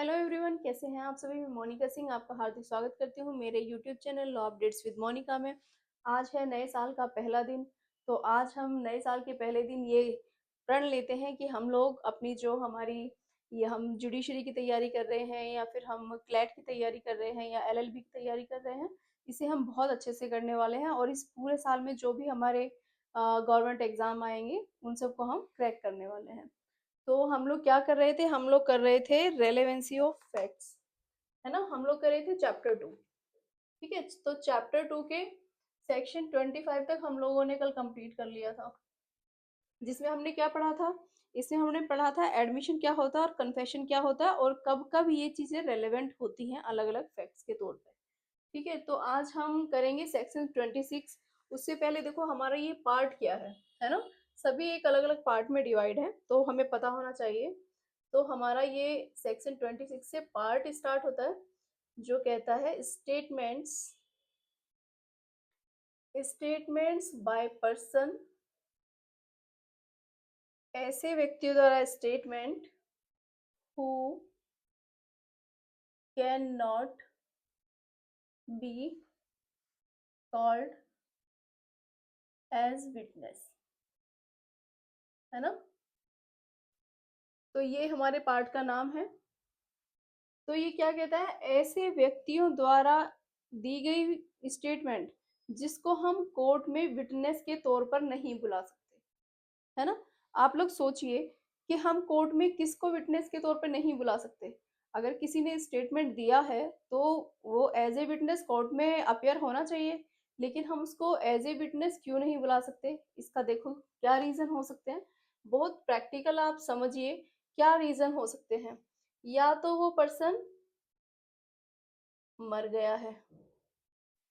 Hello everyone, कैसे हैं आप सभी। मैं मोनिका सिंह आपका हार्दिक स्वागत करती हूँ मेरे YouTube channel law updates with Monica में। आज है नए साल का पहला दिन। तो आज हम नए साल के पहले दिन ये प्रण लेते हैं कि हम लोग अपनी जो हमारी ये हम जुडिशरी की तैयारी कर रहे हैं या फिर हम क्लैट की तैयारी कर रहे हैं या एलएलबी की तैयारी कर रहे हैं, इसे हम बहुत अच्छे से करने वाले हैं। और इस पूरे साल में जो भी हमारे गवर्नमेंट एग्जाम आएंगे उन सबको हम क्रैक करने वाले हैं। तो हम लोग क्या कर रहे थे, हम लोग कर रहे थे रेलेवेंसी ऑफ फैक्ट्स, है ना। हम लोग कर रहे थे चैप्टर 2। ठीक है, तो चैप्टर 2 के सेक्शन 25 तक हम लोगों ने कल कंप्लीट कर लिया था, जिसमें हमने क्या पढ़ा था। इसमें हमने पढ़ा था एडमिशन क्या होता है और कन्फेशन क्या होता है और कब कब ये चीजें रेलेवेंट होती हैं अलग अलग फैक्ट्स के तौर पे। ठीक है, तो आज हम करेंगे सेक्शन 26। उससे पहले देखो हमारा ये पार्ट क्या है ना। सभी एक अलग अलग पार्ट में डिवाइड है, तो हमें पता होना चाहिए। तो हमारा ये सेक्शन 26 से पार्ट स्टार्ट होता है जो कहता है स्टेटमेंट्स स्टेटमेंट्स बाय पर्सन, ऐसे व्यक्तियों द्वारा statement who can not be called as witness, है ना। तो ये हमारे पार्ट का नाम है। तो ये क्या कहता है, ऐसे व्यक्तियों द्वारा दी गई स्टेटमेंट जिसको हम कोर्ट में विटनेस के तौर पर नहीं बुला सकते, है ना। आप लोग सोचिए कि हम कोर्ट में किसको विटनेस के तौर पर नहीं बुला सकते। अगर किसी ने स्टेटमेंट दिया है तो वो एज ए विटनेस कोर्ट में अपियर होना चाहिए, लेकिन हम उसको एज ए विटनेस क्यों नहीं बुला सकते। इसका देखो क्या रीजन हो सकते हैं। बहुत प्रैक्टिकल आप समझिए क्या रीजन हो सकते हैं। या तो वो पर्सन मर गया है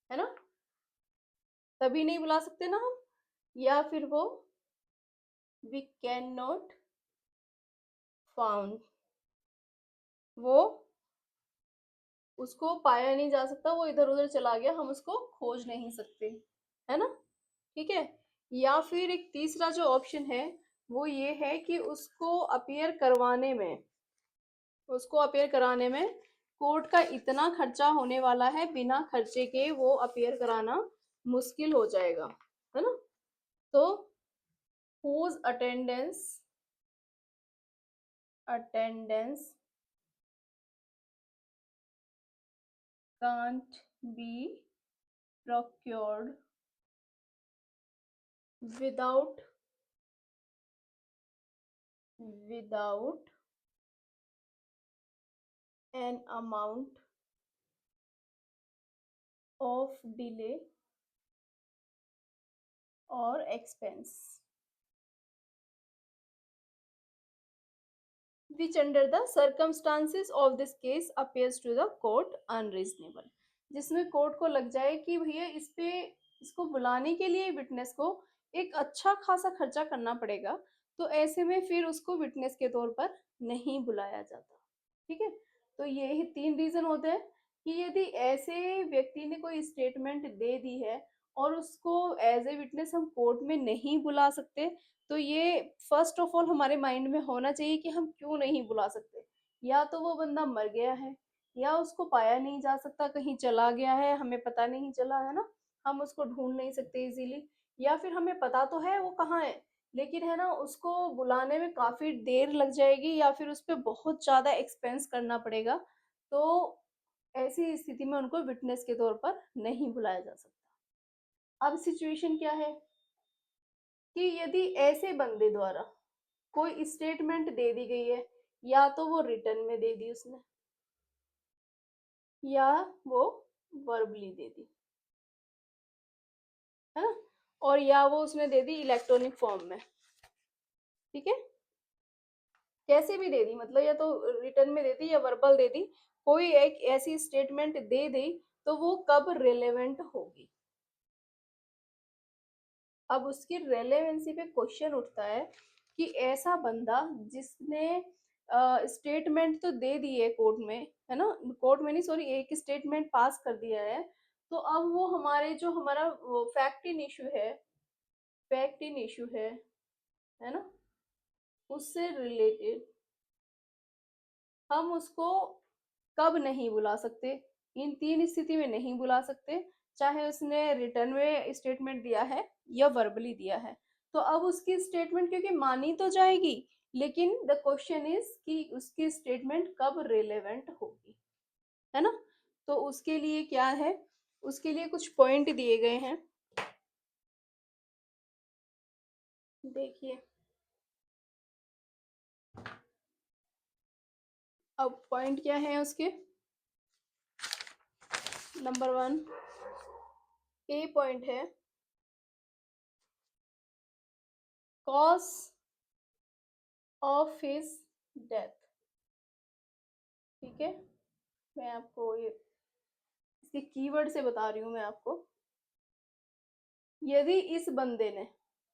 ना, तभी नहीं बुला सकते ना हम। या फिर वो वी कैन नॉट फाउंड, वो उसको पाया नहीं जा सकता, वो इधर उधर चला गया, हम उसको खोज नहीं सकते, है ना। ठीक है। या फिर एक तीसरा जो ऑप्शन है वो ये है कि उसको अपियर कराने में कोर्ट का इतना खर्चा होने वाला है, बिना खर्चे के वो अपियर कराना मुश्किल हो जाएगा, है ना। तो whose attendance can't be procured without without an amount of delay or expense, which under the circumstances of this case appears to the court unreasonable। जिसमें कोर्ट को लग जाए कि भैया इसको बुलाने के लिए विटनेस को एक अच्छा खासा खर्चा करना पड़ेगा, तो ऐसे में फिर उसको विटनेस के तौर पर नहीं बुलाया जाता। ठीक है, तो यही तीन रीजन होते हैं कि यदि ऐसे व्यक्ति ने कोई स्टेटमेंट दे दी है और उसको एज ए विटनेस हम कोर्ट में नहीं बुला सकते, तो ये फर्स्ट ऑफ ऑल हमारे माइंड में होना चाहिए कि हम क्यों नहीं बुला सकते। या तो वो बंदा मर गया है, या उसको पाया नहीं जा सकता, कहीं चला गया है, हमें पता नहीं चला, है ना। हम उसको ढूंढ नहीं सकते इजीली। या फिर हमें पता तो है वो कहाँ है, लेकिन है ना उसको बुलाने में काफी देर लग जाएगी या फिर उस पर बहुत ज्यादा एक्सपेंस करना पड़ेगा। तो ऐसी स्थिति में उनको विटनेस के तौर पर नहीं बुलाया जा सकता। अब सिचुएशन क्या है कि यदि ऐसे बंदे द्वारा कोई स्टेटमेंट दे दी गई है, या तो वो रिटर्न में दे दी उसने, या वो वर्बली दे दी, है ना, और या वो उसने दे दी इलेक्ट्रॉनिक फॉर्म में। ठीक है, कैसे भी दे दी, मतलब या तो रिटर्न में दे दी या वर्बल दे दी, कोई एक ऐसी स्टेटमेंट दे दी, तो वो कब रिलेवेंट होगी। अब उसकी रेलेवेंसी पे क्वेश्चन उठता है कि ऐसा बंदा जिसने स्टेटमेंट तो दे दी है कोर्ट में, है ना, कोर्ट में नहीं सॉरी, एक स्टेटमेंट पास कर दिया है, तो अब वो हमारे जो हमारा फैक्ट इन इशू है ना, उससे रिलेटेड हम उसको कब नहीं बुला सकते, इन 3 स्थिति में नहीं बुला सकते, चाहे उसने रिटर्न में स्टेटमेंट दिया है या वर्बली दिया है। तो अब उसकी स्टेटमेंट क्योंकि मानी तो जाएगी, लेकिन द क्वेश्चन इज कि उसकी स्टेटमेंट कब रिलेवेंट होगी, है ना। तो उसके लिए क्या है, उसके लिए कुछ पॉइंट दिए गए हैं, देखिए। अब पॉइंट क्या है उसके, नंबर 1 ए पॉइंट है कॉज ऑफ हिज डेथ। ठीक है, मैं आपको ये इसके कीवर्ड से बता रही हूँ मैं आपको। यदि इस बंदे ने,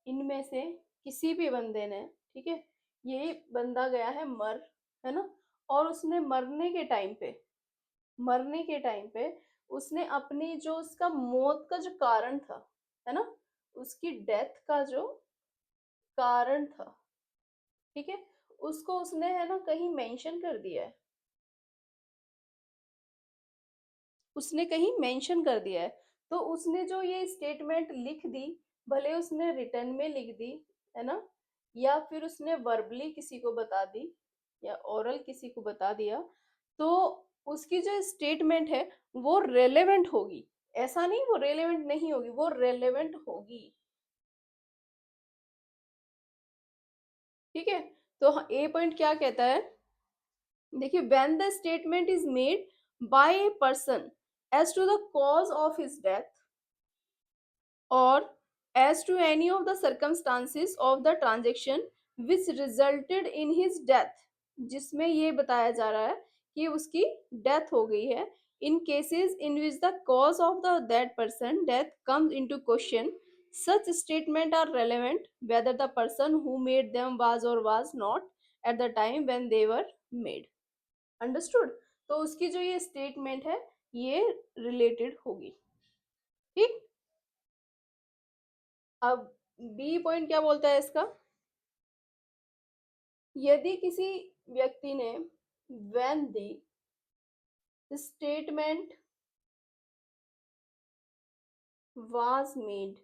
इनमें से किसी भी बंदे ने, ठीक है, ये बंदा गया है मर, है ना, और उसने मरने के टाइम पे उसने अपनी जो उसका मौत का जो कारण था, है ना, उसकी डेथ का जो कारण था, ठीक है, उसको उसने, है ना, कहीं मेंशन कर दिया है, उसने कहीं मेंशन कर दिया है। तो उसने जो ये स्टेटमेंट लिख दी, भले उसने रिटर्न में लिख दी, है ना, या फिर उसने वर्बली किसी को बता दी या ओरल किसी को बता दिया, तो उसकी जो स्टेटमेंट है वो रेलेवेंट होगी। ऐसा नहीं वो रेलेवेंट नहीं होगी, वो रेलेवेंट होगी। ठीक है, तो ए पॉइंट क्या कहता है, देखिए, when the statement is made by a person as to the cause of his death or as to any of the circumstances of the transaction which resulted in his death, जिसमें ये बताया जा रहा है कि उसकी डेथ हो गई है, in cases in which the cause of the that person death comes into question, such statement are relevant whether the person who made them was or was not at the time when they were made। Understood. तो उसकी जो ये statement है ये related होगी। ठीक, अब B point क्या बोलता है इसका, यदि किसी व्यक्ति ने when the statement was made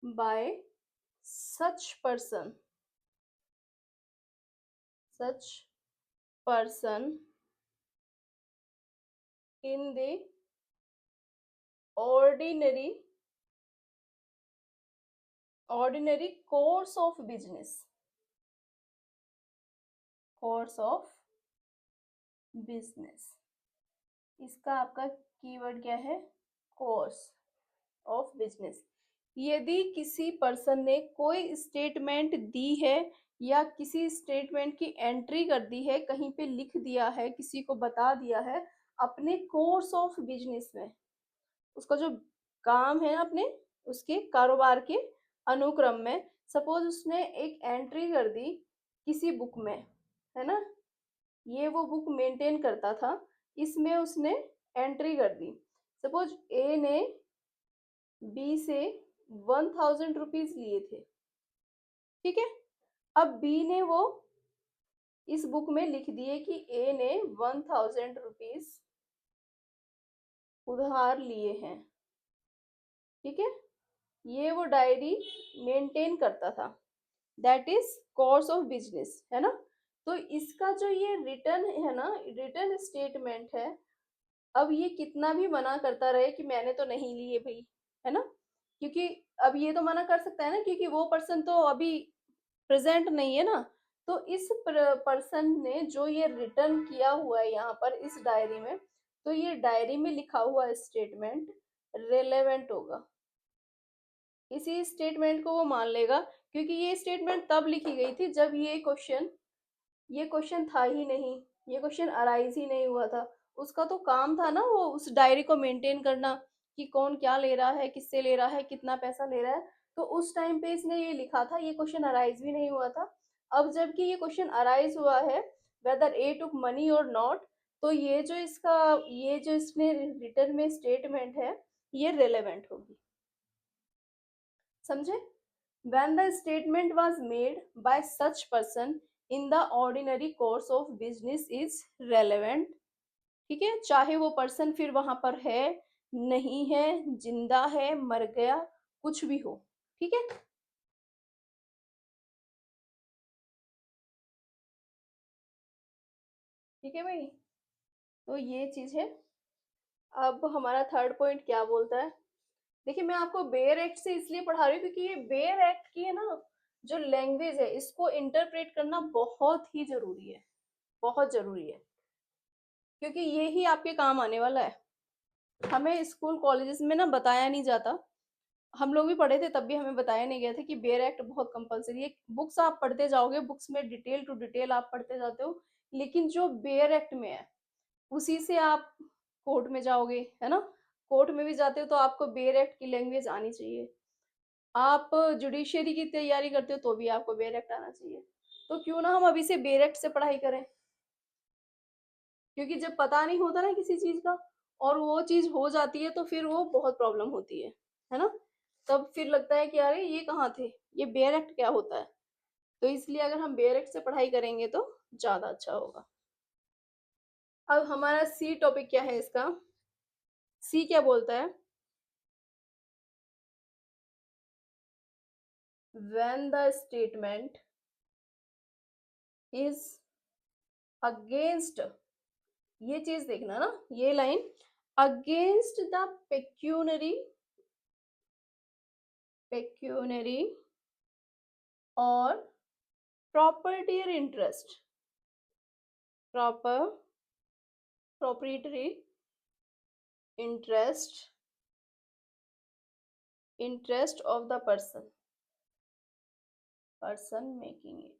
by such person such person in the ordinary ordinary course of business. इसका आपका कीवर्ड क्या है, कोर्स ऑफ बिजनेस। यदि किसी पर्सन ने कोई स्टेटमेंट दी है या किसी स्टेटमेंट की एंट्री कर दी है, कहीं पे लिख दिया है, किसी को बता दिया है अपने कोर्स ऑफ बिजनेस में, उसका जो काम है अपने उसके कारोबार के अनुक्रम में, सपोज उसने एक एंट्री कर दी किसी बुक में, है ना, ये वो बुक मेंटेन करता था, इसमें उसने एंट्री कर दी, सपोज ए ने बी से 1000 रुपीज लिए थे। ठीक है, अब बी ने वो इस बुक में लिख दिए कि ए ने 1000 रुपीज उधार लिए हैं। ठीक है, ये वो डायरी मेंटेन करता था, that is course of business, है ना। तो इसका जो ये रिटर्न है ना, रिटर्न स्टेटमेंट है, अब ये कितना भी मना करता रहे कि मैंने तो नहीं लिए भाई, है ना, क्योंकि अब ये तो मना कर सकता है ना, क्योंकि वो पर्सन तो अभी प्रेजेंट नहीं है ना। तो इस पर्सन ने जो ये रिटर्न किया हुआ है यहाँ पर इस डायरी में, तो ये डायरी में लिखा हुआ स्टेटमेंट रेलेवेंट होगा, इसी स्टेटमेंट को वो मान लेगा, क्योंकि ये स्टेटमेंट तब लिखी गई थी जब ये क्वेश्चन था ही नहीं, ये क्वेश्चन अराइज ही नहीं हुआ था। उसका तो काम था ना वो उस डायरी को मेंटेन करना कि कौन क्या ले रहा है, किससे ले रहा है, कितना पैसा ले रहा है। तो उस टाइम पे इसने ये लिखा था, ये क्वेश्चन अराइज भी नहीं हुआ था। अब जबकि ये क्वेश्चन अराइज हुआ है वेदर ए टुक मनी और नॉट, तो ये जो इसने रिटर्न में स्टेटमेंट है ये रेलेवेंट होगी। समझे, when the statement was made by such person in the ordinary course of business is relevant. ठीक है, चाहे वो पर्सन फिर वहां पर है, नहीं है, जिंदा है, मर गया, कुछ भी हो। ठीक है, ठीक है भाई, तो ये चीज है। अब हमारा थर्ड पॉइंट क्या बोलता है? देखिए, मैं आपको बेयर एक्ट से इसलिए पढ़ा रही हूँ क्योंकि ये बेयर एक्ट की है ना, जो लैंग्वेज है, इसको इंटरप्रेट करना बहुत ही जरूरी है, बहुत जरूरी है, क्योंकि ये ही आपके काम आने वाला है। हमें स्कूल कॉलेजेस में ना बताया नहीं जाता, हम लोग भी पढ़े थे तब भी हमें बताया नहीं गया था कि बेयर एक्ट बहुत कंपलसरी है। बुक्स आप पढ़ते जाओगे, बुक्स में डिटेल टू डिटेल आप पढ़ते जाते हो, लेकिन जो बेयर एक्ट में है उसी से आप कोर्ट में जाओगे, है ना, कोर्ट में भी जाते हो तो आपको बेयर एक्ट की लैंग्वेज आनी चाहिए। आप जुडिशियरी की तैयारी करते हो तो भी आपको बेयर एक्ट आना चाहिए। तो क्यों ना हम अभी से बेयर एक्ट से पढ़ाई करें, क्योंकि जब पता नहीं होता ना किसी चीज का और वो चीज हो जाती है तो फिर वो बहुत प्रॉब्लम होती है ना, तब फिर लगता है कि अरे ये कहाँ थे, ये बेयर एक्ट क्या होता है। तो इसलिए अगर हम बेयर एक्ट से पढ़ाई करेंगे तो ज्यादा अच्छा होगा। अब हमारा सी टॉपिक क्या है इसका? सी क्या बोलता है? When the statement is against, ये चीज देखना ना, ये line, against the pecuniary, pecuniary और property interest, proper proprietary interest of the person making it,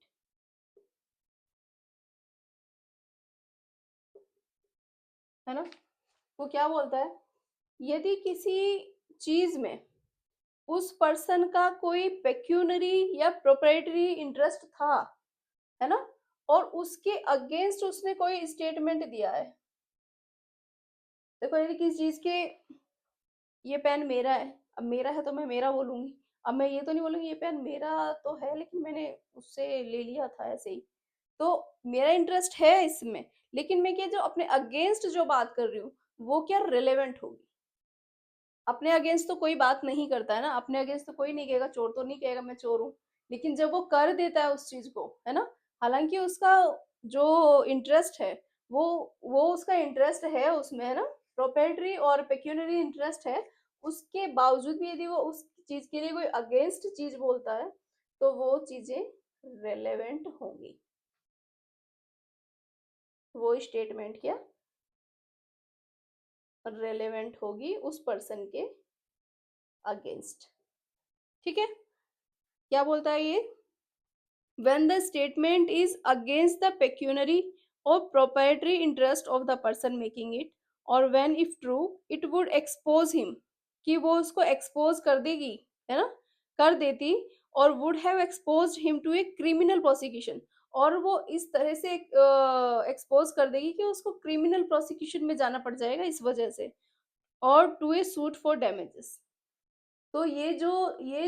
है ना। वो क्या बोलता है? यदि किसी चीज में उस पर्सन का कोई पेक्यूनरी या प्रोप्राइटरी इंटरेस्ट था, है ना, और उसके अगेंस्ट उसने कोई स्टेटमेंट दिया है। देखो, यदि किसी चीज के, ये पेन मेरा है, अब मेरा है तो मैं मेरा बोलूंगी, अब मैं ये तो नहीं बोलूंगी ये पेन मेरा तो है लेकिन मैंने उससे ले लिया था ऐसे ही। तो मेरा इंटरेस्ट है इसमें, लेकिन मैं क्या, जो अपने अगेंस्ट जो बात कर रही हूँ वो क्या रिलेवेंट होगी? अपने अगेंस्ट तो कोई बात नहीं करता है ना, अपने अगेंस्ट तो कोई नहीं कहेगा, चोर तो नहीं कहेगा मैं चोर हूँ, लेकिन जब वो कर देता है उस चीज को, है ना, हालांकि उसका जो इंटरेस्ट है, वो उसका इंटरेस्ट है उसमें, है ना, प्रोपेटरी और पेक्यूनरी इंटरेस्ट है, उसके बावजूद भी यदि वो उस चीज के लिए कोई अगेंस्ट चीज बोलता है तो वो चीजें रेलेवेंट होंगी, वो स्टेटमेंट क्या रेलेवेंट होगी उस पर्सन के अगेंस्ट। ठीक है, क्या बोलता है ये? when the statement is against the pecuniary or proprietary interest of the person making it, or when if true it would expose him, कि वो उसको expose कर देगी, है ना, कर देती, और would have exposed him to a criminal prosecution, और वो इस तरह से expose कर देगी कि उसको criminal prosecution में जाना पड़ जाएगा इस वजह से, और to a suit for damages। तो ये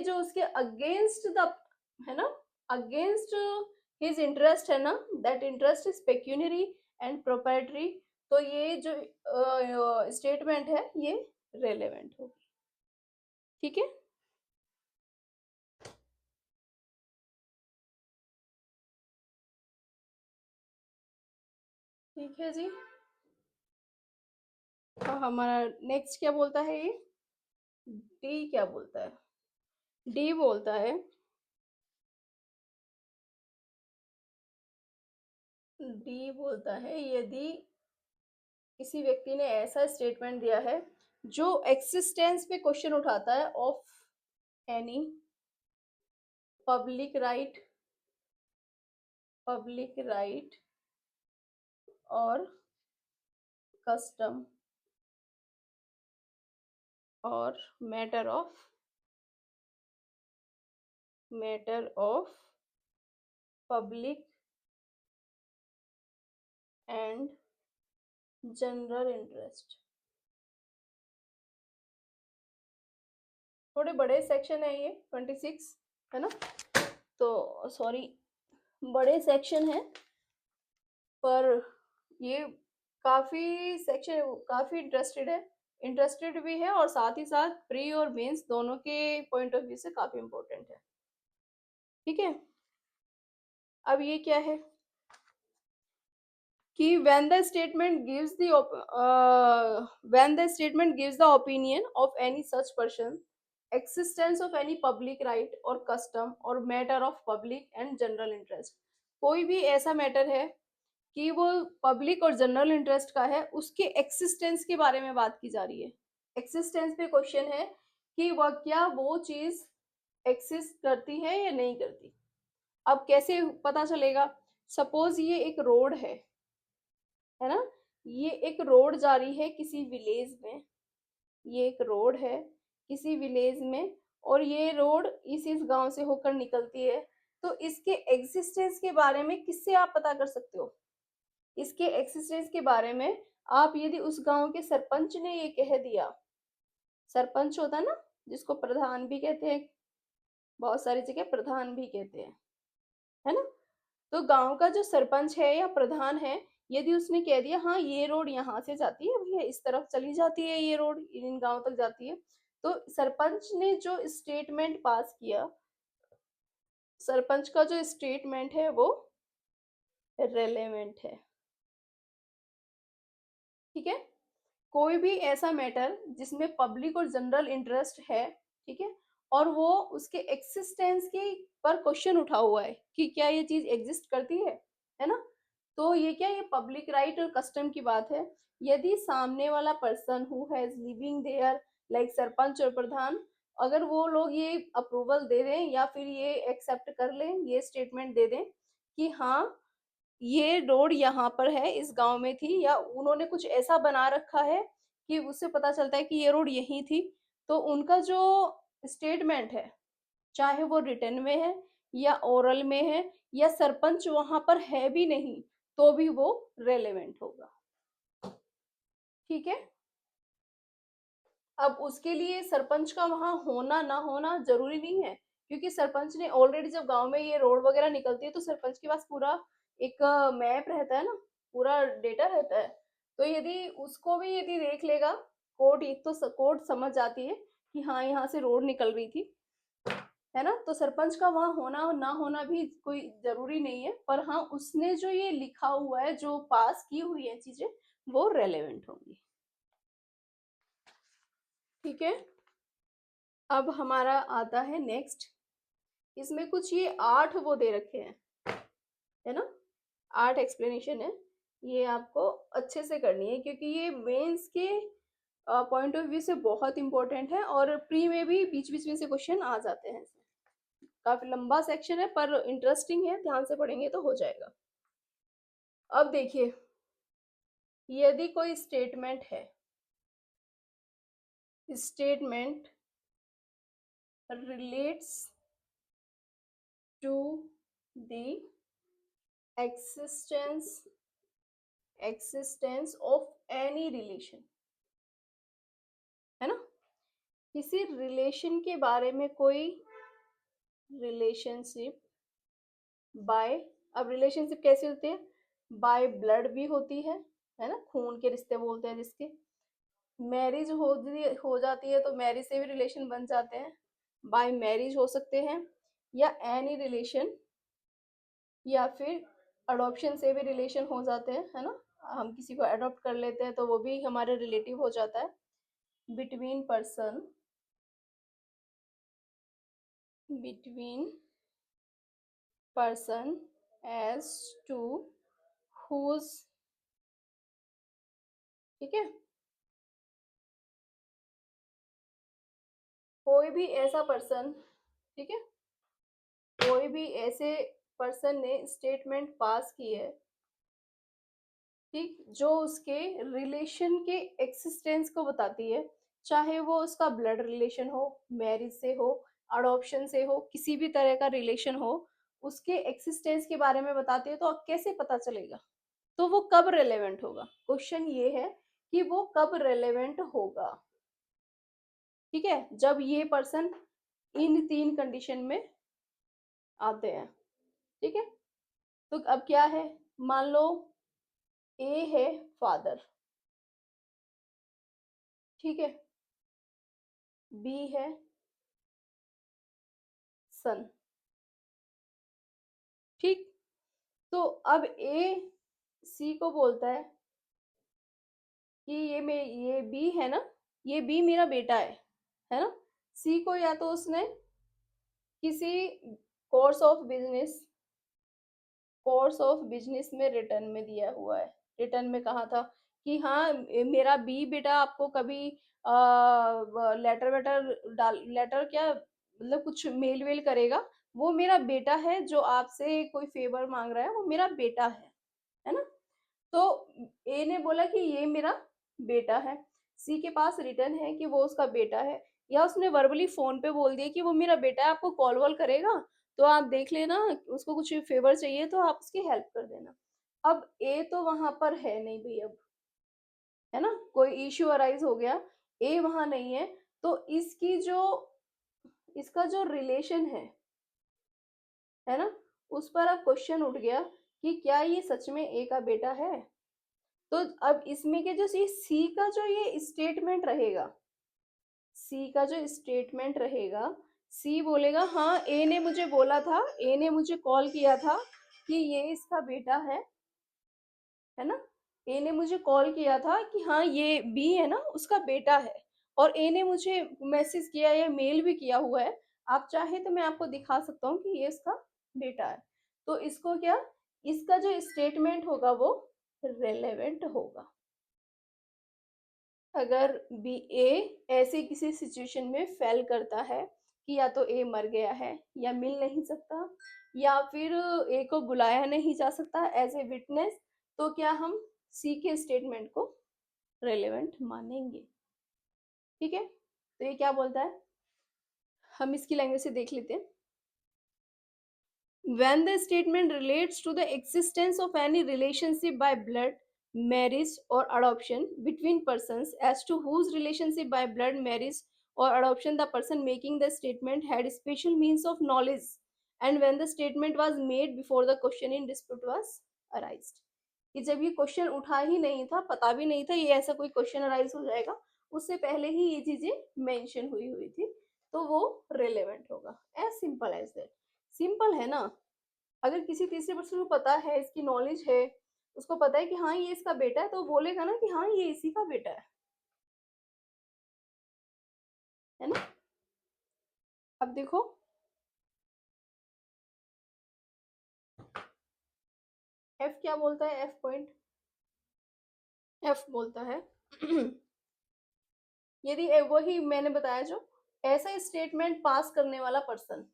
जो उसके अगेंस्ट द, है ना, अगेंस्ट हिज इंटरेस्ट है ना, that interest is pecuniary and proprietary, तो ये जो स्टेटमेंट है ये रेलेवेंट होगी। ठीक है, ठीक है जी। और हमारा नेक्स्ट क्या बोलता है ये? डी क्या बोलता है? डी बोलता है, डी बोलता है यदि किसी व्यक्ति ने ऐसा स्टेटमेंट दिया है जो एक्सिस्टेंस पे क्वेश्चन उठाता है of any public right, public right और कस्टम और matter of public and general interest. थोड़े बड़े सेक्शन है ये, 26, है ना, तो सॉरी, बड़े सेक्शन है, पर ये काफी सेक्शन काफी इंटरेस्टेड भी है, और साथ ही साथ प्री और मेंस दोनों के पॉइंट ऑफ व्यू से काफी इंपॉर्टेंट है। ठीक है, अब ये क्या है कि when the statement gives the opinion of any such person, existence of any public right or custom or matter of public and general interest, कोई भी ऐसा मैटर है कि वो पब्लिक और जनरल इंटरेस्ट का है, उसके एक्सिस्टेंस के बारे में बात की जा रही है। एक्सिस्टेंस पे क्वेश्चन है कि वह क्या वो चीज एक्सिस्ट करती है या नहीं करती। अब कैसे पता चलेगा? सपोज ये एक रोड है ना, ये एक रोड जा रही है किसी विलेज में, ये एक रोड है किसी विलेज में, और ये रोड इस गांव से होकर निकलती है। तो इसके एग्जिस्टेंस के बारे में किससे आप पता कर सकते हो? इसके एक्सिस्टेंस के बारे में आप यदि उस गांव के सरपंच ने ये कह दिया, सरपंच होता है ना, जिसको प्रधान भी कहते हैं, बहुत सारी जगह प्रधान भी कहते हैं, है ना। तो गांव का जो सरपंच है या प्रधान है, यदि उसने कह दिया हाँ ये रोड यहाँ से जाती है भैया, इस तरफ चली जाती है, ये रोड इन गांव तक जाती है, तो सरपंच ने जो स्टेटमेंट पास किया, सरपंच का जो स्टेटमेंट है वो रेलेवेंट है। ठीक है, कोई भी ऐसा मैटर जिसमें पब्लिक और जनरल इंटरेस्ट है, ठीक है, और वो उसके एक्सिस्टेंस के पर क्वेश्चन उठा हुआ है कि क्या ये चीज एग्जिस्ट करती है ना, तो ये क्या, ये पब्लिक राइट और कस्टम की बात है। यदि सामने वाला person who has living there, like sarpanch और प्रधान, अगर वो लोग ये अप्रूवल दे दें या फिर ये एक्सेप्ट कर लें, ये स्टेटमेंट दे दें कि हाँ ये रोड यहाँ पर है, इस गांव में थी, या उन्होंने कुछ ऐसा बना रखा है कि उससे पता चलता है कि ये रोड यही थी, तो उनका जो स्टेटमेंट है, चाहे वो रिटर्न में है या ओरल में है या सरपंच वहां पर है भी नहीं, तो भी वो रेलेवेंट होगा। ठीक है, अब उसके लिए सरपंच का वहां होना ना होना जरूरी नहीं है, क्योंकि सरपंच ने ऑलरेडी, जब गांव में ये रोड वगैरह निकलती है तो सरपंच के पास पूरा एक मैप रहता है ना, पूरा डेटा रहता है। तो यदि उसको भी यदि देख लेगा कोर्ट, एक तो कोर्ट समझ जाती है कि हाँ यहाँ से रोड निकल रही थी, है ना, तो सरपंच का वहां होना ना होना भी कोई जरूरी नहीं है, पर हाँ उसने जो ये लिखा हुआ है, जो पास की हुई है चीजें, वो रेलेवेंट होंगी। ठीक है, अब हमारा आता है नेक्स्ट, इसमें कुछ ये 8 वो दे रखे हैं, है ना, 8 एक्सप्लेनेशन है, ये आपको अच्छे से करनी है क्योंकि ये मेंस के पॉइंट ऑफ व्यू से बहुत इंपॉर्टेंट है, और प्री में भी बीच बीच में से क्वेश्चन आ जाते हैं। काफी लंबा सेक्शन है पर इंटरेस्टिंग है, ध्यान से पढ़ेंगे तो हो जाएगा। अब देखिए, यदि कोई स्टेटमेंट है, statement relates to the existence of any relation, है ना, किसी रिलेशन के बारे में, कोई रिलेशनशिप बाय, अब रिलेशनशिप कैसी होती है, बाय ब्लड भी होती है ना, खून के रिश्ते बोलते हैं जिसके, मैरिज हो जाती है तो मैरिज से भी रिलेशन बन जाते हैं, बाय मैरिज हो सकते हैं, या एनी रिलेशन, या फिर अडॉप्शन से भी रिलेशन हो जाते हैं, है ना, हम किसी को अडॉप्ट कर लेते हैं तो वो भी हमारे रिलेटिव हो जाता है, between person as to whose, ठीक है, कोई भी ऐसा पर्सन, ठीक है, कोई भी ऐसे पर्सन ने स्टेटमेंट पास की है, ठीक, जो उसके रिलेशन के एक्सिस्टेंस को बताती है, चाहे वो उसका ब्लड रिलेशन हो, मैरिज से हो, अडॉप्शन से हो, किसी भी तरह का रिलेशन हो, उसके एक्सिस्टेंस के बारे में बताती है, तो अब कैसे पता चलेगा, तो वो कब रेलेवेंट होगा, क्वेश्चन ये है कि वो कब रेलेवेंट होगा। ठीक है, जब ये पर्सन इन 3 कंडीशन में आते हैं। ठीक है, तो अब क्या है, मान लो ए है फादर, ठीक है, बी है सन, ठीक। तो अब ए सी को बोलता है कि ये बी है ना, ये बी मेरा बेटा है ना। सी को या तो उसने किसी कोर्स ऑफ बिजनेस में रिटर्न में दिया हुआ है, रिटर्न में कहा था कि हाँ मेरा बी बेटा आपको कभी लेटर वेटर डाल, लेटर क्या मतलब कुछ मेल वेल करेगा, वो मेरा बेटा है, जो आपसे कोई फेवर मांग रहा है वो मेरा बेटा है ना। तो ए ने बोला कि ये मेरा बेटा है, सी के पास रिटर्न है कि वो उसका बेटा है, या उसने वर्बली फोन पे बोल दिया कि वो मेरा बेटा है, आपको कॉल वॉल करेगा तो आप देख लेना, उसको कुछ फेवर चाहिए तो आप उसकी हेल्प कर देना। अब ए तो वहां पर है नहीं भाई, अब है ना, कोई इश्यू अराइज हो गया, ए वहां नहीं है, तो इसका जो रिलेशन है ना, उस पर अब क्वेश्चन उठ गया कि क्या ये सच में ए का बेटा है। तो अब इसमें के जो सी का जो ये स्टेटमेंट रहेगा, सी का जो स्टेटमेंट रहेगा, सी बोलेगा हाँ ए ने मुझे बोला था, ए ने मुझे कॉल किया था कि ये इसका बेटा है ना। ए ने मुझे कॉल किया था कि हाँ ये बी है ना उसका बेटा है, और ए ने मुझे मैसेज किया या मेल भी किया हुआ है, आप चाहे तो मैं आपको दिखा सकता हूँ कि ये इसका बेटा है। तो इसको क्या, इसका जो स्टेटमेंट होगा वो रेलेवेंट होगा। अगर बी ए ऐसे किसी सिचुएशन में फेल करता है कि या तो ए मर गया है या मिल नहीं सकता, या फिर ए को बुलाया नहीं जा सकता एज ए विटनेस, तो क्या हम सी के स्टेटमेंट को रेलेवेंट मानेंगे, ठीक है। तो ये क्या बोलता है, हम इसकी लैंग्वेज से देख लेते हैं। When the statement relates to the existence of any relationship by blood, marriage, or adoption between persons, as to whose relationship by blood, marriage, or adoption the person making the statement had special means of knowledge, and when the statement was made before the question in dispute was arised, कि जब ये question उठा ही नहीं था, पता भी नहीं था ये ऐसा कोई क्वेश्चन अराइज हो जाएगा, उससे पहले ही ये चीजें मेंशन हुई थी, तो वो रिलेवेंट होगा। As simple as that, simple है ना। अगर किसी तीसरे पर्सन को पता है, इसकी नॉलेज है, उसको पता है कि हाँ ये इसका बेटा है, तो वो बोलेगा ना कि हाँ ये इसी का बेटा है ना। अब देखो एफ क्या बोलता है, एफ पॉइंट, एफ बोलता है यदि वही मैंने बताया जो ऐसा स्टेटमेंट पास करने वाला पर्सन,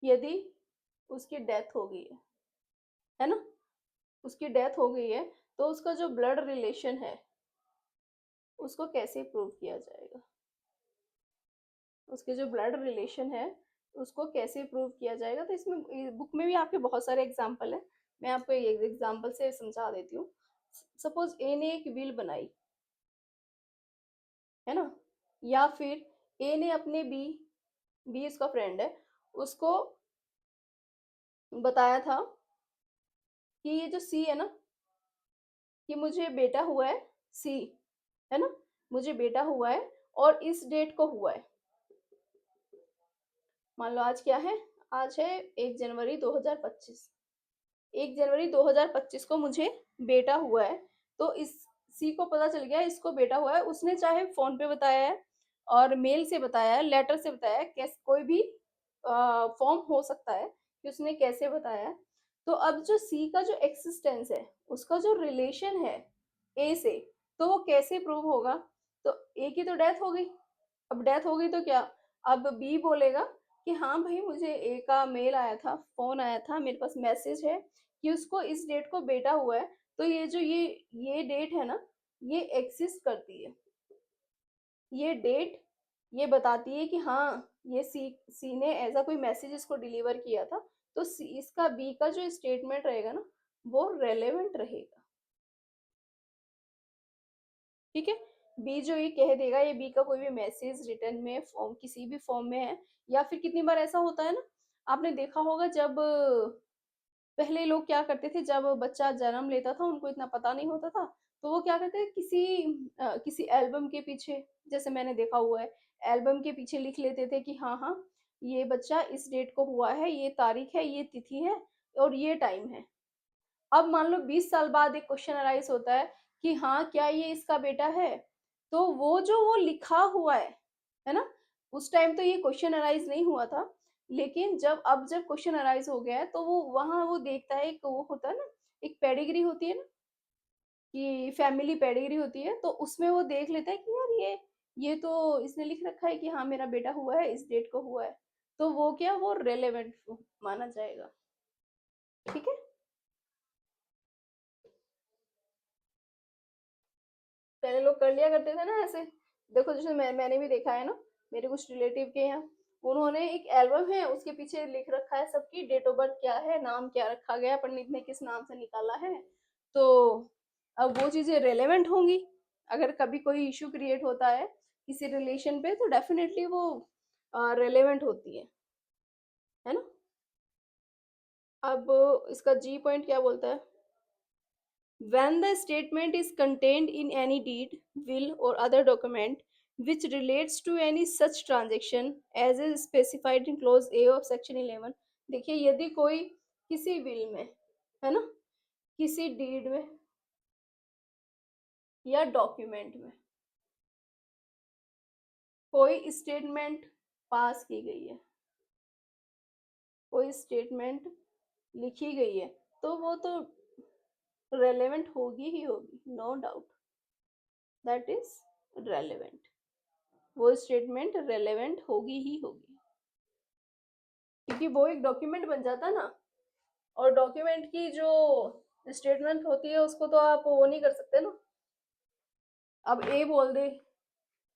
यदि उसकी डेथ हो गई है ना, उसकी डेथ हो गई है, तो उसका जो ब्लड रिलेशन है उसको कैसे प्रूव किया जाएगा, उसके जो ब्लड रिलेशन है उसको कैसे प्रूव किया जाएगा। तो इसमें बुक में भी आपके बहुत सारे एग्जाम्पल है, मैं आपको एक एग्जाम्पल से समझा देती हूँ। सपोज ए ने एक विल बनाई है ना, या फिर ए ने अपने बी इसका फ्रेंड है, उसको बताया था कि ये जो सी है ना, कि मुझे बेटा हुआ है, सी है ना, मुझे बेटा हुआ है और इस डेट को हुआ है। मान लो आज क्या है, आज है 1 जनवरी 2025, 1 जनवरी 2025 को मुझे बेटा हुआ है। तो इस सी को पता चल गया इसको बेटा हुआ है, उसने चाहे फोन पे बताया है और मेल से बताया है, लेटर से बताया है, कैसे कोई भी फॉर्म हो सकता है कि उसने कैसे बताया है। तो अब जो सी का जो एक्सिस्टेंस है, उसका जो रिलेशन है ए से, तो वो कैसे प्रूव होगा। तो ए की तो डेथ हो गई, अब डेथ हो गई तो क्या, अब बी बोलेगा कि हाँ भाई मुझे ए का मेल आया था, फोन आया था, मेरे पास मैसेज है कि उसको इस डेट को बेटा हुआ है। तो ये जो ये डेट है ना, ये एग्जिस्ट करती है, ये डेट ये बताती है कि हाँ ये सी ने ऐसा कोई मैसेज इसको डिलीवर किया था। तो इसका बी का जो स्टेटमेंट रहेगा ना, वो रेलेवेंट रहेगा, ठीक है। बी जो ये कह देगा, ये बी का कोई भी मैसेज रिटर्न में फॉर्म किसी भी फॉर्म में है, या फिर कितनी बार ऐसा होता है ना, आपने देखा होगा जब पहले लोग क्या करते थे, जब बच्चा जन्म लेता था उनको इतना पता नहीं होता था, तो वो क्या करते थे, किसी एल्बम के पीछे, जैसे मैंने देखा हुआ है, एल्बम के पीछे लिख लेते थे कि हाँ हाँ ये बच्चा इस डेट को हुआ है, ये तारीख है, ये तिथि है और ये टाइम है। अब मान लो 20 साल बाद एक क्वेश्चन अराइज होता है कि हाँ क्या ये इसका बेटा है, तो वो जो वो लिखा हुआ है ना, उस टाइम तो ये क्वेश्चन अराइज नहीं हुआ था, लेकिन जब क्वेश्चन अराइज हो गया है तो वो वहां वो देखता है, एक वो होता है ना, एक पेडिग्री होती है ना, कि फैमिली पेडिग्री होती है, तो उसमें वो देख लेता है कि यार ये तो इसने लिख रखा है कि हाँ मेरा बेटा हुआ है, इस डेट को हुआ है, तो वो क्या, वो रेलेवेंट माना जाएगा। ठीक है। पहले लोग कर लिया करते थे ना ऐसे। देखो जैसे मैंने भी देखा है ना, मेरे कुछ रिलेटिव के यहाँ, उन्होंने एक एल्बम है, उसके पीछे लिख रखा है सबकी डेट ऑफ बर्थ क्या है, नाम क्या रखा गया, पंडित ने किस नाम से निकाला है। तो अब वो चीजें रेलेवेंट होंगी, अगर कभी कोई इशू क्रिएट होता है किसी रिलेशन पे, तो डेफिनेटली वो रेलेवेंट होती है ना। अब इसका जी पॉइंट क्या बोलता है, when the statement is contained in any deed, will, or other document which relates to any such transaction as is specified in clause A of section 11। देखिए यदि कोई किसी विल में, है ना, किसी डीड में या डॉक्यूमेंट में कोई स्टेटमेंट पास की गई है, कोई स्टेटमेंट लिखी गई है, तो वो तो रेलेवेंट होगी ही होगी, no doubt, that is relevant, वो स्टेटमेंट रेलेवेंट होगी ही होगी, क्योंकि वो एक डॉक्यूमेंट बन जाता है ना। और डॉक्यूमेंट की जो स्टेटमेंट होती है उसको तो आप वो नहीं कर सकते ना। अब ए बोल दे,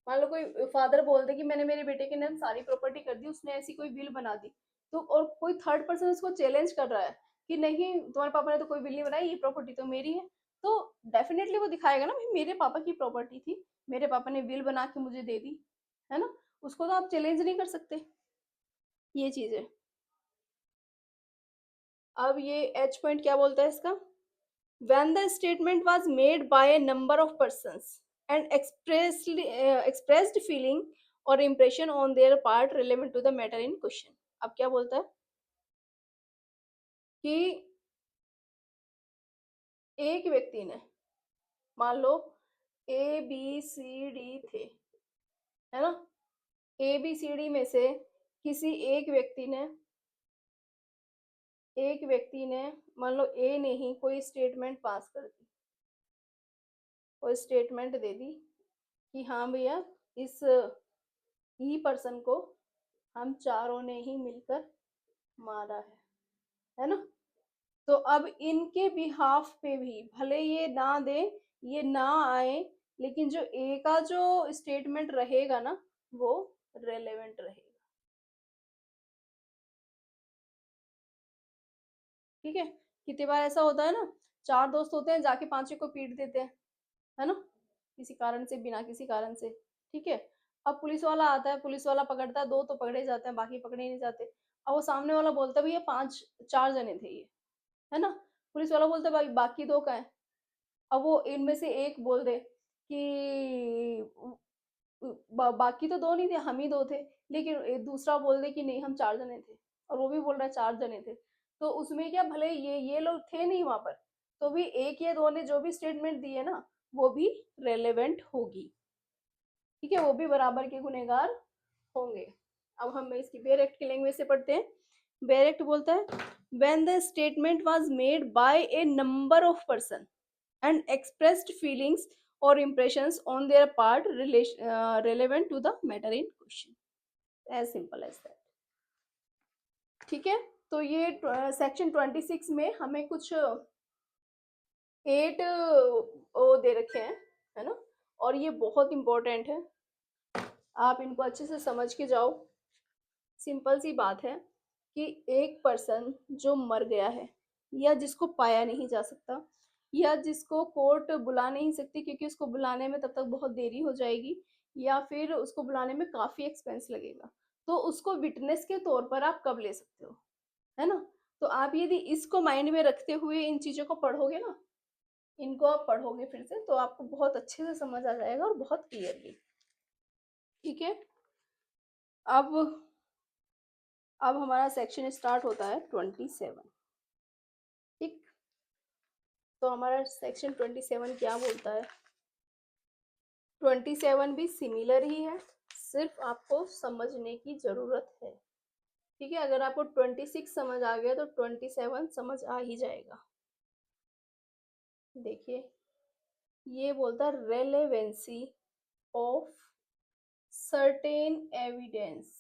मान लो कोई फादर बोल दे कि मैंने मेरे बेटे के नाम सारी प्रॉपर्टी कर दी, उसने ऐसी कोई बिल बना दी, तो और कोई थर्ड पर्सन उसको चैलेंज कर रहा है कि नहीं तुम्हारे पापा ने तो कोई बिल नहीं बनाई, ये प्रॉपर्टी तो मेरी है, तो डेफिनेटली वो दिखाएगा ना भाई मेरे पापा की प्रॉपर्टी थी, मेरे पापा ने बिल बना के मुझे दे दी, है ना, उसको तो आप चैलेंज नहीं कर सकते, ये चीज है। अब ये एच पॉइंट क्या बोलता है इसका, when the statement was made by a number of persons and expressed feeling or impression on their part relevant to the matter in question। अब क्या बोलता है कि एक व्यक्ति ने, मान लो ए बी सी डी थे, है ना, ए बी सी डी में से किसी एक व्यक्ति ने मान लो ए ने ही कोई स्टेटमेंट पास कर दी, कोई स्टेटमेंट दे दी कि हाँ भैया इस ई पर्सन को हम चारों ने ही मिलकर मारा है ना, तो अब इनके बिहाफ पे भी भले ये ना दे, ये ना आए, लेकिन जो ए का जो स्टेटमेंट रहेगा ना वो रेलेवेंट रहेगा। ठीक है। कितनी बार ऐसा होता है ना, चार दोस्त होते हैं जाके पांचवे को पीट देते हैं, है ना, किसी कारण से, बिना किसी कारण से। ठीक है। अब पुलिस वाला आता है, पुलिस वाला पकड़ता है, दो तो पकड़े जाते हैं, बाकी पकड़े नहीं जाते। अब वो सामने वाला बोलता है भैया पांच, चार जने थे ये, है ना, पुलिस वाला बोलता है भाई बाकी दो का है। अब वो इनमें से एक बोल दे कि बाकी तो दो नहीं थे, हम ही दो थे, लेकिन दूसरा बोल दे कि नहीं हम चार जने थे, और वो भी बोल रहा है चार जने थे, तो उसमें क्या, भले ये लोग थे नहीं वहां पर, तो भी एक या दो ने जो भी स्टेटमेंट दी है ना वो भी रेलेवेंट होगी। ठीक है, वो भी बराबर के गुनहगार होंगे। अब हम इसकी बेयर एक्ट की लैंग्वेज से पढ़ते हैं। बेयर एक्ट बोलता है when the statement was made by a number of person and expressed feelings or impressions on their part relevant to the matter in question, as simple as that। ठीक है। तो ये section 26 में हमें कुछ 8 वो दे रखे हैं, है ना, और ये बहुत इंपॉर्टेंट है, आप इनको अच्छे से समझ के जाओ। सिंपल सी बात है कि एक पर्सन जो मर गया है या जिसको पाया नहीं जा सकता या जिसको कोर्ट बुला नहीं सकती क्योंकि उसको बुलाने में तब तक बहुत देरी हो जाएगी या फिर उसको बुलाने में काफ़ी एक्सपेंस लगेगा, तो उसको विटनेस के तौर पर आप कब ले सकते हो, है ना, तो आप यदि इसको माइंड में रखते हुए इन चीज़ों को पढ़ोगे ना, इनको आप पढ़ोगे फिर से, तो आपको बहुत अच्छे से समझ आ जाएगा और बहुत क्लियरली। ठीक है, अब हमारा सेक्शन स्टार्ट होता है 27। ठीक, तो हमारा सेक्शन 27 क्या बोलता है? 27 भी सिमिलर ही है, सिर्फ आपको समझने की जरूरत है। ठीक है, अगर आपको 26 समझ आ गया तो 27 समझ आ ही जाएगा। देखिए, ये बोलता है रेलेवेंसी ऑफ सर्टेन एविडेंस,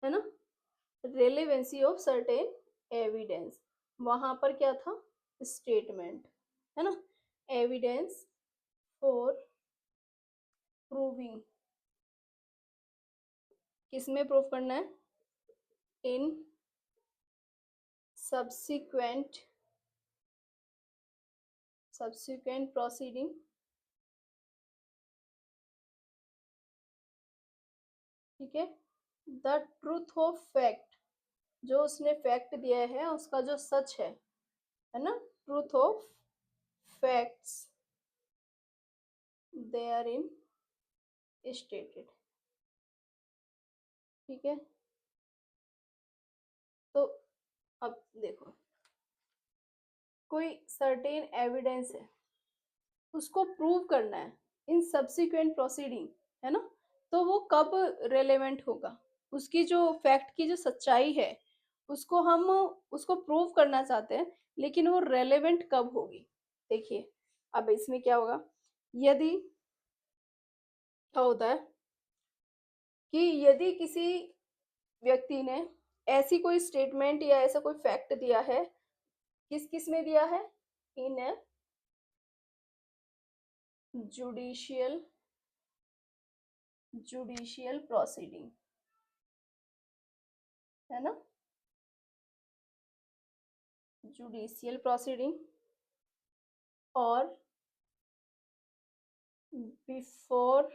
है ना, रेलेवेंसी ऑफ सर्टेन एविडेंस। वहां पर क्या था? स्टेटमेंट, है ना, एविडेंस फॉर प्रूविंग, किसमें प्रूव करना है? In subsequent proceeding. ठीक है, द ट्रूथ ऑफ फैक्ट, जो उसने फैक्ट दिया है उसका जो सच है ना, truth of facts they are in stated. ठीक है, तो अब देखो, कोई सर्टेन एविडेंस है, उसको प्रूव करना है इन सब्सिक्वेंट प्रोसीडिंग, है ना, तो वो कब रेलेवेंट होगा? उसकी जो फैक्ट की जो सच्चाई है उसको हम उसको प्रूव करना चाहते हैं, लेकिन वो रेलेवेंट कब होगी? देखिए, अब इसमें क्या होगा, यदि क्या होता है कि यदि किसी व्यक्ति ने ऐसी कोई स्टेटमेंट या ऐसा कोई फैक्ट दिया है, किस किस में दिया है? इन ए जुडिशियल प्रोसीडिंग, है ना, जुडिशियल प्रोसीडिंग, और before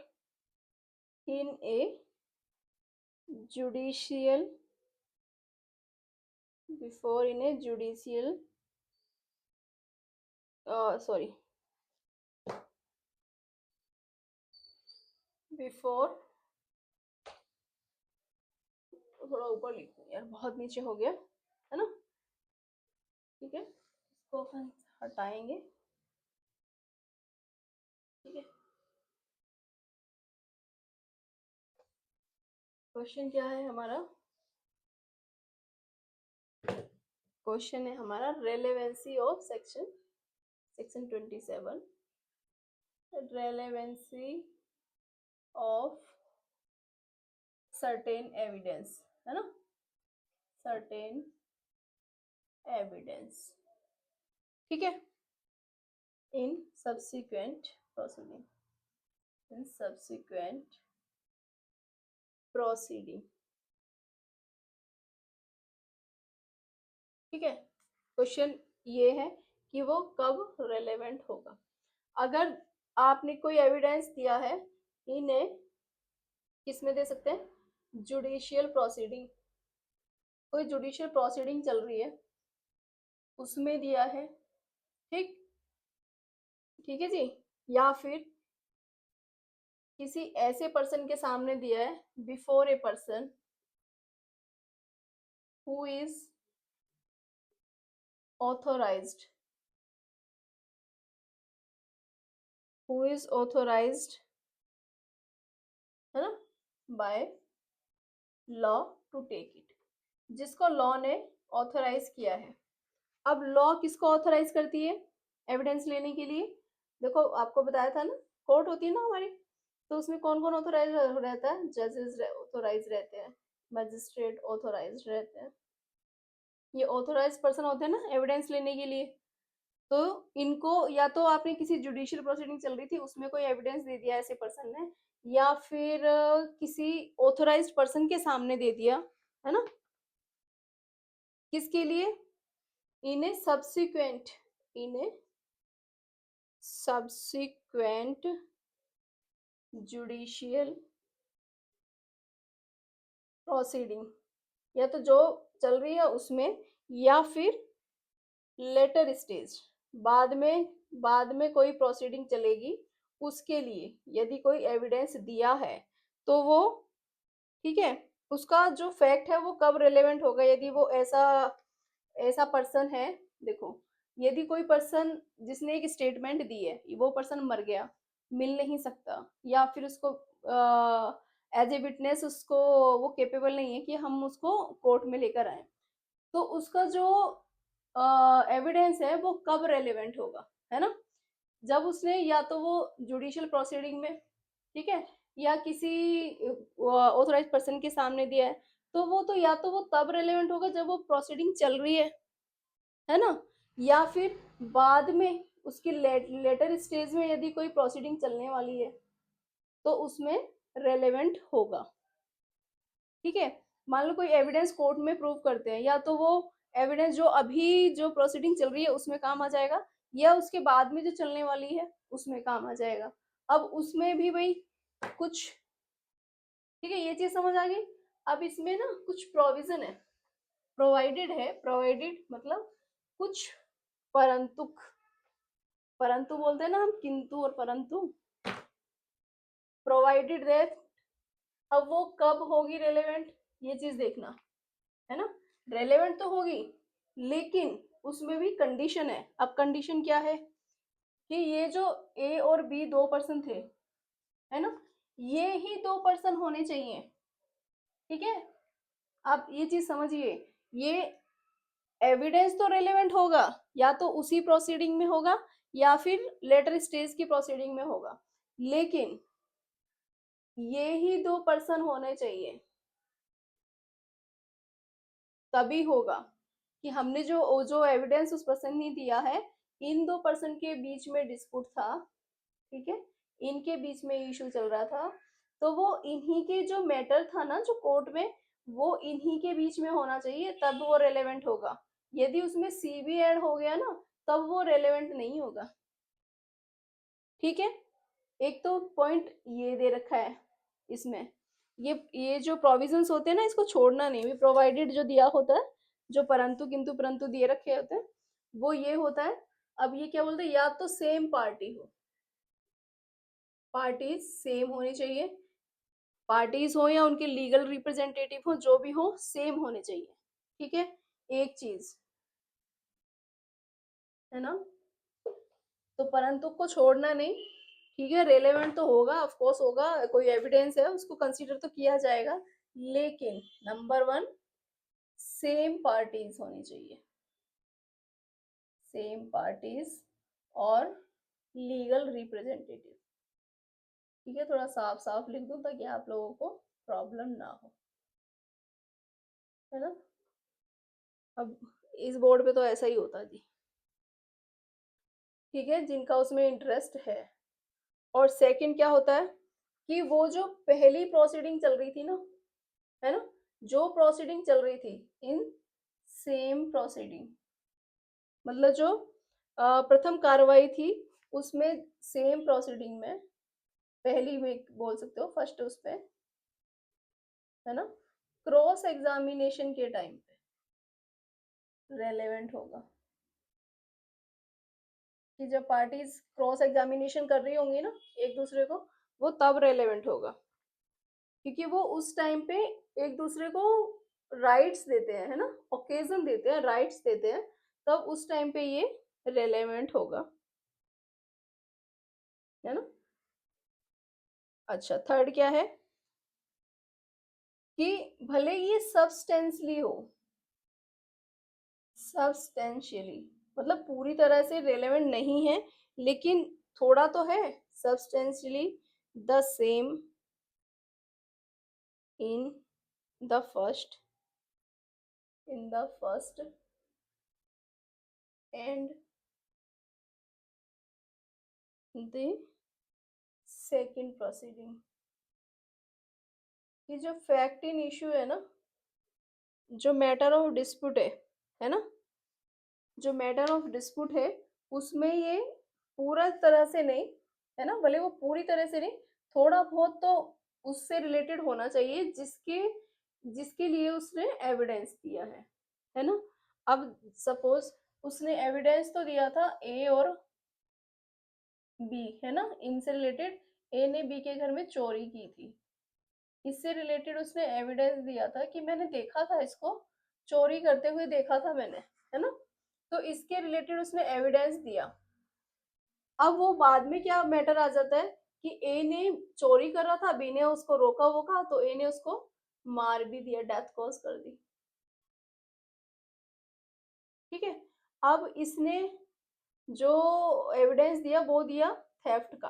in a judicial sorry, before, थोड़ा ऊपर लिखूं यार, बहुत नीचे हो गया, है ना। ठीक है, इसको अपन हटाएंगे। ठीक है, क्वेश्चन क्या है हमारा? क्वेश्चन है हमारा relevancy of section 27, relevancy of certain evidence, है ना, सर्टेन एविडेंस। ठीक है, in subsequent proceeding, in subsequent proceeding. ठीक है, क्वेश्चन ये है कि वो कब रेलेवेंट होगा। अगर आपने कोई एविडेंस दिया है, इन्हें किस में दे सकते हैं? जुडिशियल प्रोसीडिंग, कोई जुडिशियल प्रोसीडिंग चल रही है उसमें दिया है। ठीक, ठीक है जी, या फिर किसी ऐसे पर्सन के सामने दिया है, before a person who is authorised, है ना, by law to take it, जिसको लॉ ने ऑथोराइज किया है। अब लॉ किसको ऑथोराइज करती है एविडेंस लेने के लिए? देखो, आपको बताया था ना, कोर्ट होती है ना हमारी, तो उसमें कौन कौन ऑथोराइज रहता है? जजेस ऑथोराइज रहते हैं, मजिस्ट्रेट ऑथोराइज रहते हैं, ये ऑथोराइज पर्सन होते हैं ना एविडेंस लेने के लिए। तो इनको, या तो आपने किसी जुडिशियल प्रोसीडिंग चल रही थी उसमें कोई एविडेंस दे दिया ऐसे पर्सन ने, या फिर किसी ऑथोराइज्ड पर्सन के सामने दे दिया, है ना, किसके लिए? इन ए सब्सिक्वेंट, इन ए सब्सिक्वेंट जुडिशियल प्रोसीडिंग, या तो जो चल रही है उसमें, या फिर लेटर स्टेज, बाद में कोई प्रोसीडिंग चलेगी उसके लिए यदि कोई एविडेंस दिया है तो वो, ठीक है, उसका जो फैक्ट है वो कब रिलेवेंट होगा, यदि वो ऐसा ऐसा पर्सन है। देखो, यदि कोई पर्सन जिसने एक स्टेटमेंट दी है वो पर्सन मर गया, मिल नहीं सकता, या फिर उसको एज ए विटनेस उसको वो केपेबल नहीं है कि हम उसको कोर्ट में लेकर आए, तो उसका जो एविडेंस है वो कब रेलेवेंट होगा, है ना, जब उसने या तो वो जुडिशियल प्रोसीडिंग में, ठीक है, या किसी ऑथोराइज पर्सन के सामने दिया है, तो वो तो या तो वो तब रेलेवेंट होगा जब वो प्रोसीडिंग चल रही है ना, या फिर बाद में उसकी लेटर स्टेज में यदि कोई प्रोसीडिंग चलने वाली है तो उसमें रेलेवेंट होगा। ठीक है, मान लो कोई एविडेंस कोर्ट में प्रूव करते हैं, या तो वो एविडेंस जो अभी जो प्रोसीडिंग चल रही है उसमें काम आ जाएगा, या उसके बाद में जो चलने वाली है उसमें काम आ जाएगा। अब उसमें भी भाई कुछ, ठीक है, ये चीज समझ आ गई। अब इसमें ना कुछ प्रोविजन है, प्रोवाइडेड है, प्रोवाइडेड मतलब कुछ परंतुक, परंतु बोलते हैं ना हम, किंतु और परंतु, प्रोवाइडेड दैट, अब वो कब होगी रेलेवेंट, ये चीज देखना, है ना, रेलेवेंट तो होगी, लेकिन उसमें भी कंडीशन है। अब कंडीशन क्या है कि ये जो ए और बी दो पर्सन थे, है ना, ये ही दो पर्सन होने चाहिए, ठीक है। आप ये चीज समझिए, ये एविडेंस तो रेलेवेंट होगा, या तो उसी प्रोसीडिंग में होगा या फिर लेटर स्टेज की प्रोसीडिंग में होगा, लेकिन ये ही दो पर्सन होने चाहिए, तभी होगा कि हमने जो जो एविडेंस उस पर्सन ने दिया है, इन दो पर्सन के बीच में डिस्प्यूट था, ठीक है, इनके बीच में इशू चल रहा था, तो वो इन्हीं के जो मैटर था ना जो कोर्ट में, वो इन्हीं के बीच में होना चाहिए, तब वो रेलेवेंट होगा। यदि उसमें सी भी ऐड हो गया ना, तब वो रेलेवेंट नहीं होगा, ठीक है। एक तो पॉइंट ये दे रखा है इसमें, ये जो प्रोविजंस होते हैं ना, इसको छोड़ना नहीं, भी प्रोवाइडेड जो दिया होता है, जो परंतु किंतु परंतु दिए रखे होते हैं, वो ये होता है। अब ये क्या बोलते हैं, या तो सेम पार्टी हो, पार्टीज सेम होनी चाहिए, पार्टीज हो या उनके लीगल रिप्रेजेंटेटिव हो, जो भी हो सेम होने चाहिए, ठीक है, एक चीज, है ना, तो परंतु को छोड़ना नहीं, ठीक है, रेलेवेंट तो होगा, ऑफ कोर्स होगा, कोई एविडेंस है उसको कंसीडर तो किया जाएगा, लेकिन नंबर वन, सेम पार्टीज होनी चाहिए, सेम पार्टीज और लीगल रिप्रेजेंटेटिव, ठीक है, थोड़ा साफ साफ लिख दूं ताकि आप लोगों को प्रॉब्लम ना हो, है ना। अब इस बोर्ड पे तो ऐसा ही होता जी, ठीक है, जिनका उसमें इंटरेस्ट है। और सेकंड क्या होता है कि वो जो पहली प्रोसीडिंग चल रही थी ना, है ना, जो प्रोसीडिंग चल रही थी इन सेम प्रोसीडिंग, मतलब जो प्रथम कार्रवाई थी उसमें सेम प्रोसीडिंग में, पहली में बोल सकते हो, फर्स्ट उस पे, है ना, क्रॉस एग्जामिनेशन के टाइम पे रेलेवेंट होगा, कि जब पार्टीज क्रॉस एग्जामिनेशन कर रही होंगी ना एक दूसरे को, वो तब रेलेवेंट होगा, क्योंकि वो उस टाइम पे एक दूसरे को राइट्स देते हैं, है ना, ओकेजन देते हैं, राइट्स देते हैं, तब उस टाइम पे ये रेलेवेंट होगा, है ना। अच्छा, थर्ड क्या है कि भले ये सब्सटेंसली हो, सब्सटेंशियली मतलब पूरी तरह से रेलेवेंट नहीं है, लेकिन थोड़ा तो है, substantially the same in the first, in the first and the second proceeding. ये जो फैक्ट इन इशू है ना, जो मैटर ऑफ डिस्प्यूट है ना, जो मैटर ऑफ डिस्प्यूट है उसमें ये पूरा तरह से नहीं, है ना, भले वो पूरी तरह से नहीं, थोड़ा बहुत तो उससे रिलेटेड होना चाहिए, जिसके जिसके लिए उसने एविडेंस दिया है ना। अब सपोज उसने एविडेंस तो दिया था ए और बी, है ना, इनसे रिलेटेड ए ने बी के घर में चोरी की थी, इससे रिलेटेड उसने एविडेंस दिया था कि मैंने देखा था इसको चोरी करते हुए देखा था मैंने, है ना। तो इसके रिलेटेड उसने एविडेंस दिया। अब वो बाद में क्या मैटर आ जाता है कि ए ने चोरी कर रहा था, बी ने उसको रोका वोका, तो ए ने उसको मार भी दिया, डेथ कॉज कर दी। ठीक है। अब इसने जो एविडेंस दिया वो दिया थेफ्ट का।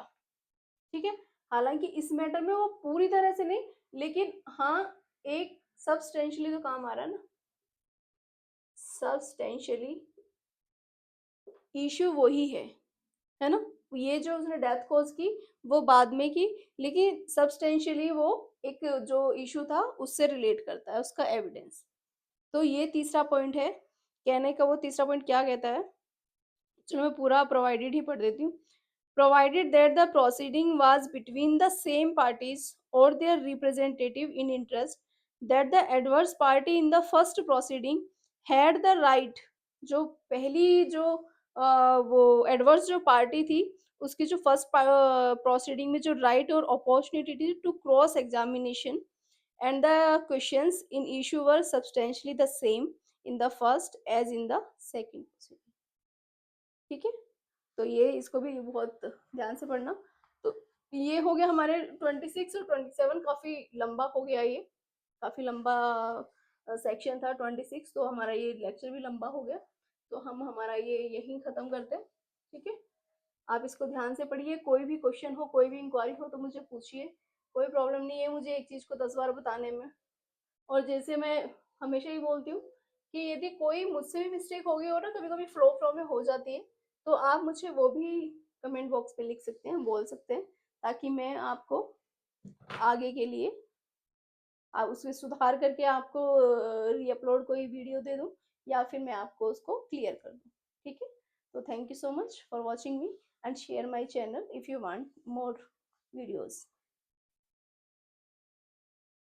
ठीक है। हालांकि इस मैटर में वो पूरी तरह से नहीं, लेकिन हाँ एक सब्सटेंशियली तो काम आ रहा है ना, सब्सटेंशियली इश्यू वही है ना। ये जो उसने डेथ कॉज की वो बाद में की, लेकिन सब्सटेंशियली वो एक जो इशू था उससे रिलेट करता है उसका एविडेंस। तो ये तीसरा पॉइंट है कहने का। वो तीसरा पॉइंट क्या कहता है, चलो मैं पूरा प्रोवाइडेड ही पढ़ देती हूँ। Provided that the proceeding was between the same parties और their representative in interest, that the adverse party in the first proceeding had the right, जो पहली जो वो एडवर्स जो पार्टी थी उसकी जो फर्स्ट प्रोसीडिंग में जो राइट और अपॉर्चुनिटी थी to cross examination, and the questions in issue were substantially the same in the first as in the second proceeding। ठीक है। तो ये इसको भी बहुत ध्यान से पढ़ना। तो ये हो गया हमारे 26 और 27, काफी लंबा हो गया ये, काफी लंबा सेक्शन था 26, तो हमारा ये लेक्चर भी लंबा हो गया, तो हम हमारा ये यहीं खत्म करते हैं। ठीक है। आप इसको ध्यान से पढ़िए, कोई भी क्वेश्चन हो कोई भी इंक्वायरी हो तो मुझे पूछिए, कोई प्रॉब्लम नहीं है मुझे एक चीज को 10 बार बताने में। और जैसे मैं हमेशा ही बोलती हूँ कि यदि कोई मुझसे भी मिस्टेक हो गई हो ना, कभी कभी फ्लो में हो जाती है, तो आप मुझे वो भी कमेंट बॉक्स पे लिख सकते हैं, बोल सकते हैं, ताकि मैं आपको आगे के लिए आप उसमें सुधार करके आपको रीअपलोड कोई वीडियो दे दूँ, या फिर मैं आपको उसको क्लियर कर दूँ। ठीक है। तो thank you so much for watching me and share my channel if you want more videos.